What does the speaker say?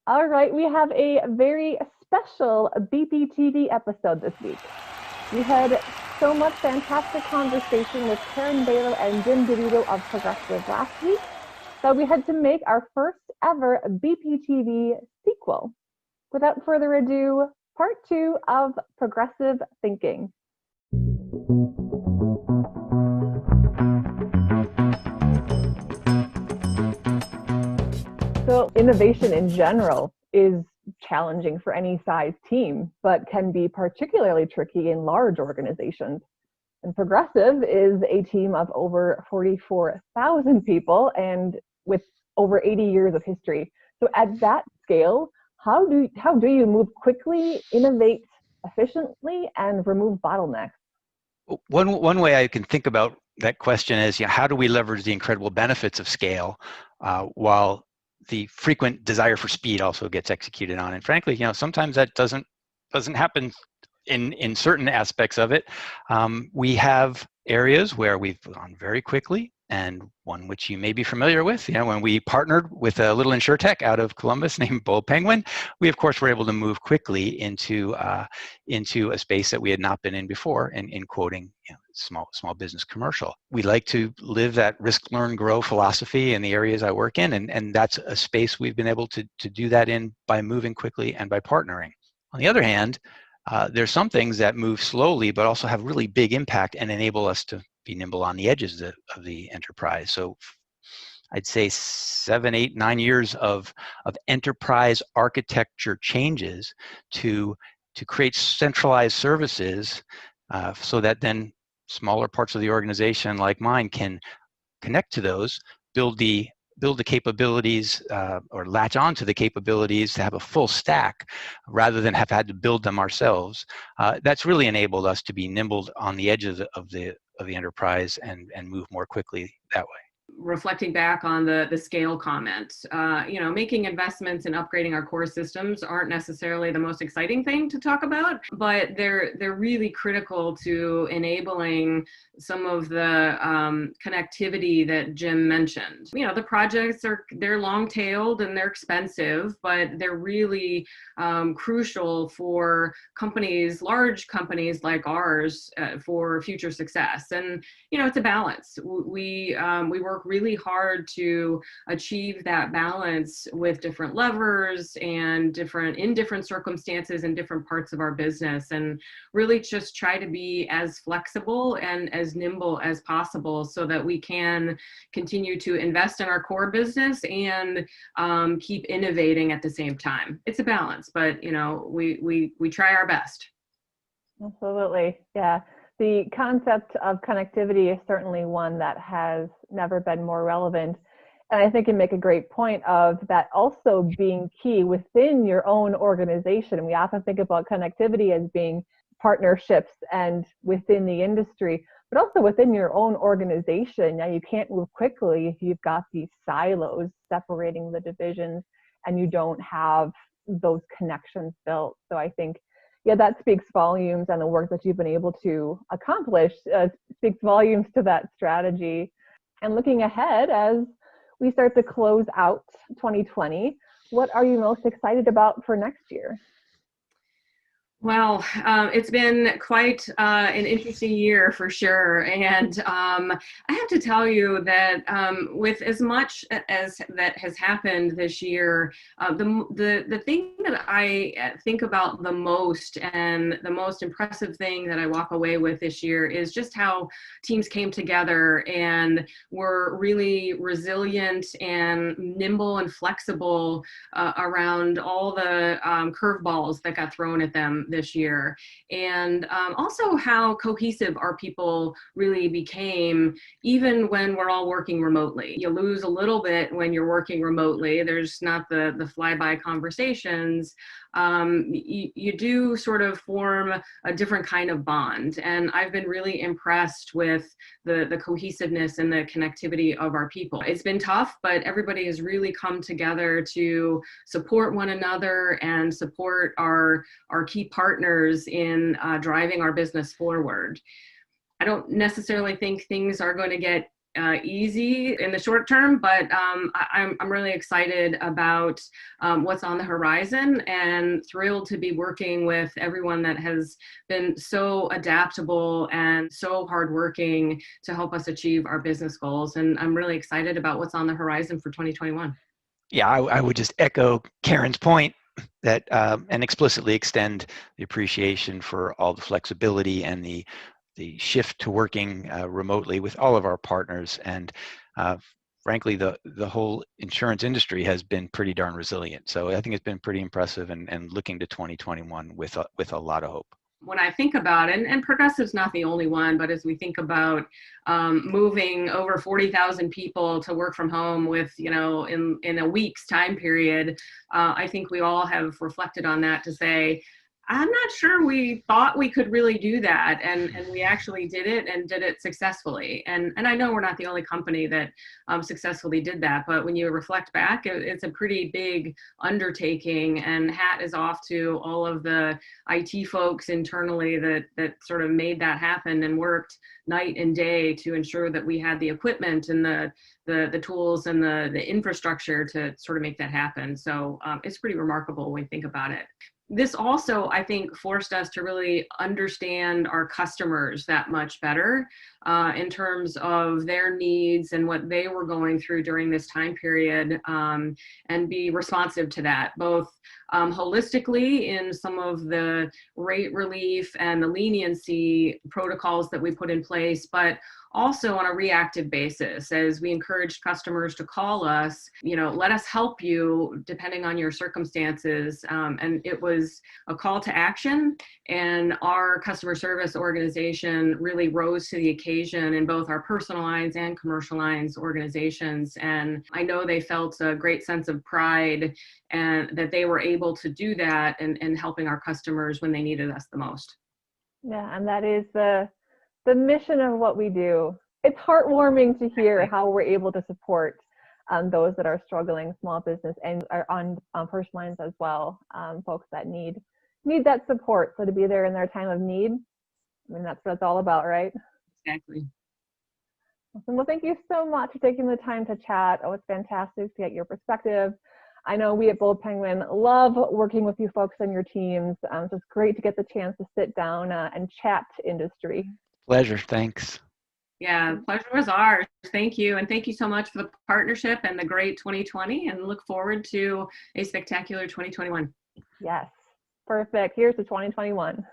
All right, we have a very special BPTV episode this week. We had so much fantastic conversation with Karen Bailo and Jim DeVito of Progressive last week that we had to make our first ever BPTV sequel. Without further ado, part 2 of Progressive Thinking. So innovation in general is challenging for any size team, but can be particularly tricky in large organizations. And Progressive is a team of over 44,000 people and with over 80 years of history. So at that scale, how do you move quickly, innovate efficiently, and remove bottlenecks? One way I can think about that question is, how do we leverage the incredible benefits of scale while the frequent desire for speed also gets executed on? And frankly, sometimes that doesn't happen in certain aspects of it. We have areas where we've gone very quickly, and one which you may be familiar with, when we partnered with a little insurtech out of Columbus named Bull Penguin, we of course were able to move quickly into a space that we had not been in before, in quoting small business commercial. We like to live that risk, learn, grow philosophy in the areas I work in, and that's a space we've been able to do that in by moving quickly and by partnering. On the other hand, there's some things that move slowly but also have really big impact and enable us to be nimble on the edges of the enterprise. So I'd say 7, 8, 9 years of enterprise architecture changes to create centralized services so that then smaller parts of the organization like mine can connect to those, build the capabilities or latch onto the capabilities to have a full stack rather than have had to build them ourselves. That's really enabled us to be nimble on the edges of the enterprise and move more quickly that way. Reflecting back on the scale comment, making investments in upgrading our core systems aren't necessarily the most exciting thing to talk about, but they're really critical to enabling some of the connectivity that Jim mentioned. The projects they're long-tailed and they're expensive, but they're really crucial for large companies like ours for future success. And it's a balance. We work really hard to achieve that balance with different levers and in different circumstances in different parts of our business, and really just try to be as flexible and as nimble as possible so that we can continue to invest in our core business and keep innovating at the same time. It's a balance, but we try our best. Absolutely, yeah. The concept of connectivity is certainly one that has never been more relevant. And I think you make a great point of that also being key within your own organization. We often think about connectivity as being partnerships and within the industry, but also within your own organization. Now, you can't move quickly if you've got these silos separating the divisions and you don't have those connections built. So I think that speaks volumes, and the work that you've been able to accomplish speaks volumes to that strategy. And looking ahead, as we start to close out 2020, what are you most excited about for next year? Well, it's been quite an interesting year for sure. And I have to tell you that with as much as that has happened this year, the thing that I think about the most and the most impressive thing that I walk away with this year is just how teams came together and were really resilient and nimble and flexible around all the curveballs that got thrown at them this year, and also how cohesive our people really became, even when we're all working remotely. You lose a little bit when you're working remotely. There's not the flyby conversations. You do sort of form a different kind of bond, and I've been really impressed with the cohesiveness and the connectivity of our people. It's been tough, but everybody has really come together to support one another and support our key partners in driving our business forward. I don't necessarily think things are going to get easy in the short term, but I'm really excited about what's on the horizon, and thrilled to be working with everyone that has been so adaptable and so hardworking to help us achieve our business goals. And I'm really excited about what's on the horizon for 2021. Yeah, I would just echo Karen's point that and explicitly extend the appreciation for all the flexibility and the shift to working remotely with all of our partners. And frankly, the whole insurance industry has been pretty darn resilient. So I think it's been pretty impressive, and looking to 2021 with a lot of hope. When I think about it, and Progressive's not the only one, but as we think about moving over 40,000 people to work from home with, in a week's time period, I think we all have reflected on that to say, I'm not sure we thought we could really do that. And we actually did it, and did it successfully. And I know we're not the only company that successfully did that, but when you reflect back, it's a pretty big undertaking, and hat is off to all of the IT folks internally that sort of made that happen and worked night and day to ensure that we had the equipment and the tools and the infrastructure to sort of make that happen. So it's pretty remarkable when you think about it. This also, I think, forced us to really understand our customers that much better in terms of their needs and what they were going through during this time period, and be responsive to that, both holistically in some of the rate relief and the leniency protocols that we put in place, but also on a reactive basis, as we encouraged customers to call us, let us help you depending on your circumstances. And it was a call to action, and our customer service organization really rose to the occasion in both our personal lines and commercial lines organizations. And I know they felt a great sense of pride, and that they were able to do that and helping our customers when they needed us the most. Yeah, and that is the mission of what we do. It's heartwarming to hear how we're able to support those that are struggling, small business, and are on personal lines as well, folks that need that support. So to be there in their time of need, I mean, that's what it's all about, right? Exactly. Awesome. Well, thank you so much for taking the time to chat. Oh, it's fantastic to get your perspective. I know we at Bold Penguin love working with you folks and your teams. So it's great to get the chance to sit down and chat industry. Pleasure. Thanks. Yeah, the pleasure was ours. Thank you. And thank you so much for the partnership and the great 2020, and look forward to a spectacular 2021. Yes. Perfect. Here's the 2021.